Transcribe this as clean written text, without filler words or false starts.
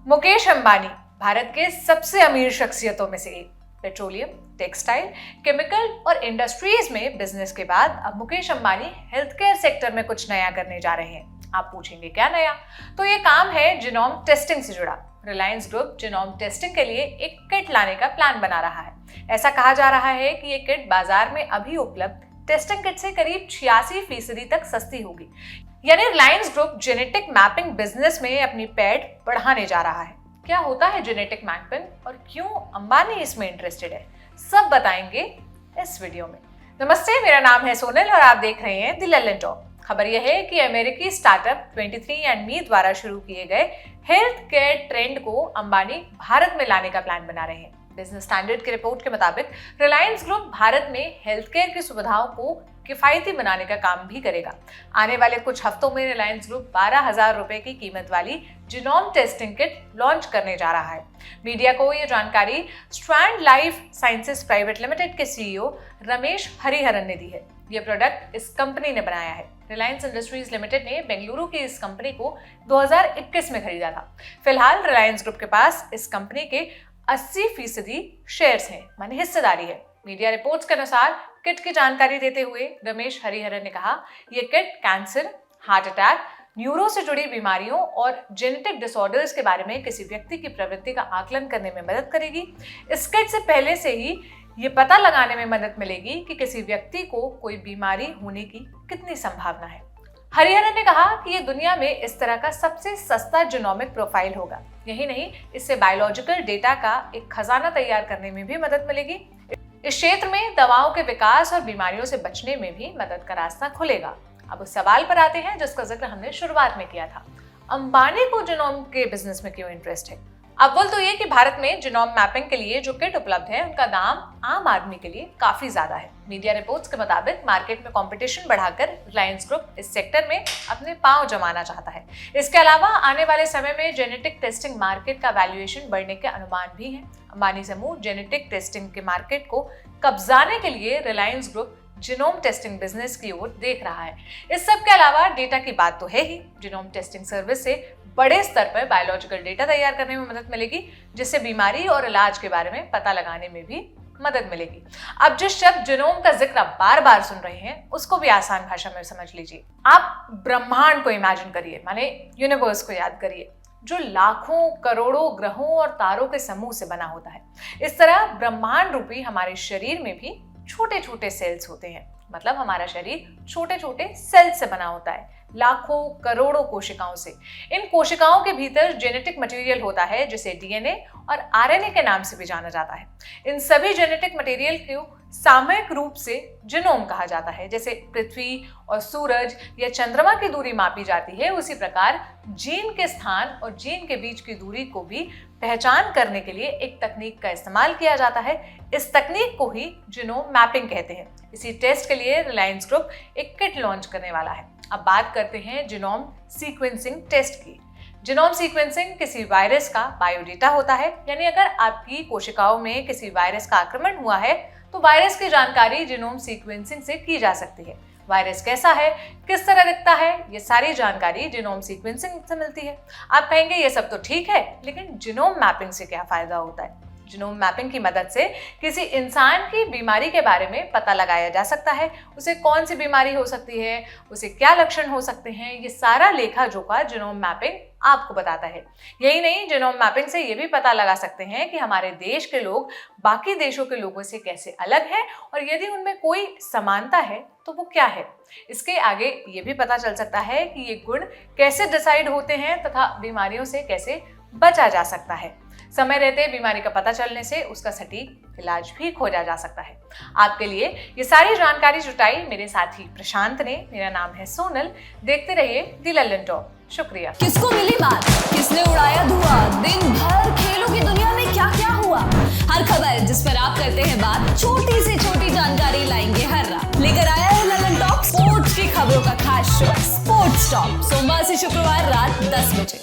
मुकेश अंबानी भारत के सबसे अमीर शख्सियतों में से एक। पेट्रोलियम, टेक्सटाइल, केमिकल और इंडस्ट्रीज में बिजनेस के बाद अब Mukesh Ambani health care sector में कुछ नया करने जा रहे हैं। आप पूछेंगे क्या नया? तो ये काम है जीनोम टेस्टिंग से जुड़ा। रिलायंस ग्रुप जीनोम टेस्टिंग के लिए एक किट लाने का प्लान बना रहा है। ऐसा कहा जा रहा है कि ये किट बाजार में अभी उपलब्ध टेस्टिंग किट से करीब 86% तक सस्ती होगी। यानी Reliance group genetic mapping business में अपनी पैठ बढ़ाने जा रहा है। क्या होता है जेनेटिक मैपिंग और क्यों अंबानी इसमें इंटरेस्टेड है, सब बताएंगे इस वीडियो में। नमस्ते, मेरा नाम है सोनल और आप देख रहे हैं द लल्लन टॉक। खबर यह है कि अमेरिकी स्टार्टअप 23andMe द्वारा शुरू किए गए हेल्थ केयर ट्रेंड को अंबानी भारत में लाने का प्लान बना रहे हैं। बिजनेस स्टैंडर्ड की रिपोर्ट के मुताबिक रिलायंस ग्रुप भारत में हेल्थ केयर की सुविधाओं को किफायती बनाने का काम भी करेगा। आने वाले कुछ हफ्तों में रिलायंस ग्रुप 12,000 रुपए की कीमत वाली जीनोम टेस्टिंग किट लॉन्च करने जा रहा है। मीडिया को ये जानकारी strand life sciences private limited के सीईओ रमेश हरिहरन ने दी है। ये प्रोडक्ट इस कंपनी ने बनाया है। रिलायंस इंडस्ट्रीज लिमिटेड ने बेंगलुरु की इस कंपनी को 2021 में खरीदा था। फिलहाल रिलायंस ग्रुप के पास इस कंपनी के 80% शेयर्स हैं, माने हिस्सेदारी है। मीडिया रिपोर्ट्स के अनुसार किट की जानकारी देते हुए रमेश हरिहरन ने कहा, यह kit cancer, heart attack, neuro से जुड़ी बीमारियों और जेनेटिक डिसऑर्डर्स के बारे में किसी व्यक्ति की प्रवृत्ति का आकलन करने में मदद करेगी। इस किट से पहले से ही ये पता लगाने में मदद मिलेगी कि किसी व्यक्ति को कोई बीमारी होने की कितनी संभावना है। हरिहरन ने कहा कि ये दुनिया में इस तरह का सबसे सस्ता जीनोमिक प्रोफाइल होगा। यही नहीं, इससे बायोलॉजिकल डेटा का एक खजाना तैयार करने में भी मदद मिलेगी। इस क्षेत्र में दवाओं के विकास और बीमारियों से बचने में भी मदद का रास्ता खुलेगा। अब उस सवाल पर आते हैं जिसका जिक्र हमने शुरुआत में किया था, अंबानी को जीनोम के बिजनेस में क्यों इंटरेस्ट है। अव्वल तो ये कि भारत में जीनोम मैपिंग के लिए जो किट उपलब्ध है उनका दाम आम आदमी के लिए काफी ज्यादा है। मीडिया रिपोर्ट्स के मुताबिक मार्केट में कंपटीशन बढ़ाकर रिलायंस ग्रुप इस सेक्टर में अपने पांव जमाना चाहता है। इसके अलावा आने वाले समय में जेनेटिक टेस्टिंग मार्केट का वैल्यूएशन बढ़ने के अनुमान भी है। अंबानी समूह जेनेटिक टेस्टिंग के मार्केट को कब्जाने के लिए Reliance group genome testing business की ओर देख रहा है। इस सब के अलावा डेटा की बात तो है ही। जीनोम टेस्टिंग सर्विस से बड़े स्तर पर बायोलॉजिकल डेटा तैयार करने में मदद मिलेगी, जिससे बीमारी और इलाज के बारे में पता लगाने में भी मदद मिलेगी। अब जिस शब्द जीनोम का जिक्र आप बार बार सुन रहे हैं उसको भी आसान भाषा में समझ लीजिए। आप ब्रह्मांड को इमेजिन करिए, माने यूनिवर्स को याद करिए, जो लाखों करोड़ों ग्रहों और तारों के समूह से बना होता है। इस तरह ब्रह्मांड रूपी हमारे शरीर में भी छोटे छोटे सेल्स होते हैं। मतलब हमारा शरीर छोटे छोटे सेल्स से बना होता है, लाखों करोड़ों कोशिकाओं से। इन कोशिकाओं के भीतर जेनेटिक मटेरियल होता है जिसे डीएनए और आरएनए के नाम से भी जाना जाता है। इन सभी जेनेटिक मटेरियल को सामूहिक रूप से जीनोम कहा जाता है। जैसे पृथ्वी और सूरज या चंद्रमा की दूरी मापी जाती है, उसी प्रकार जीन के स्थान और जीन के बीच की दूरी को भी पहचान करने के लिए एक तकनीक का इस्तेमाल किया जाता है। इस तकनीक को ही जीनोम मैपिंग कहते हैं। इसी टेस्ट के लिए रिलायंस ग्रुप एक किट लॉन्च करने वाला है। अब बात करते हैं जीनोम सीक्वेंसिंग टेस्ट की। जीनोम सीक्वेंसिंग किसी वायरस का बायोडेटा होता है। यानी अगर आपकी कोशिकाओं में किसी वायरस का आक्रमण हुआ है तो वायरस की जानकारी जीनोम सीक्वेंसिंग से की जा सकती है। वायरस कैसा है, किस तरह दिखता है, ये सारी जानकारी जीनोम सीक्वेंसिंग से मिलती है। आप कहेंगे ये सब तो ठीक है, लेकिन जीनोम मैपिंग से क्या फायदा होता है? जीनोम मैपिंग की मदद से किसी इंसान की बीमारी के बारे में पता लगाया जा सकता है। उसे कौन सी बीमारी हो सकती है, उसे क्या लक्षण हो सकते हैं, ये सारा लेखा जोखा जीनोम मैपिंग आपको बताता है। यही नहीं, जीनोम मैपिंग से ये भी पता लगा सकते हैं कि हमारे देश के लोग बाकी देशों के लोगों से कैसे अलग हैं और यदि उनमें कोई समानता है तो वो क्या है। इसके आगे ये भी पता चल सकता है कि ये गुण कैसे डिसाइड होते हैं तथा बीमारियों से कैसे बचा जा सकता है। समय रहते बीमारी का पता चलने से उसका सटीक इलाज भी खोजा जा सकता है। आपके लिए ये सारी जानकारी जुटाई मेरे साथी प्रशांत ने। मेरा नाम है सोनल। देखते रहिए द लल्लन टॉक। शुक्रिया। किसको मिली बात, किसने उड़ाया धुआं, दिन भर खेलों की दुनिया में क्या क्या हुआ, हर खबर जिस पर आप करते हैं बात, छोटी से छोटी जानकारी लाएंगे हर रात। लेकर आया है लल्लन टॉक, स्पोर्ट्स की खबरों का खास शो स्पोर्ट्स टॉक, सोमवार से शुक्रवार रात 10 बजे।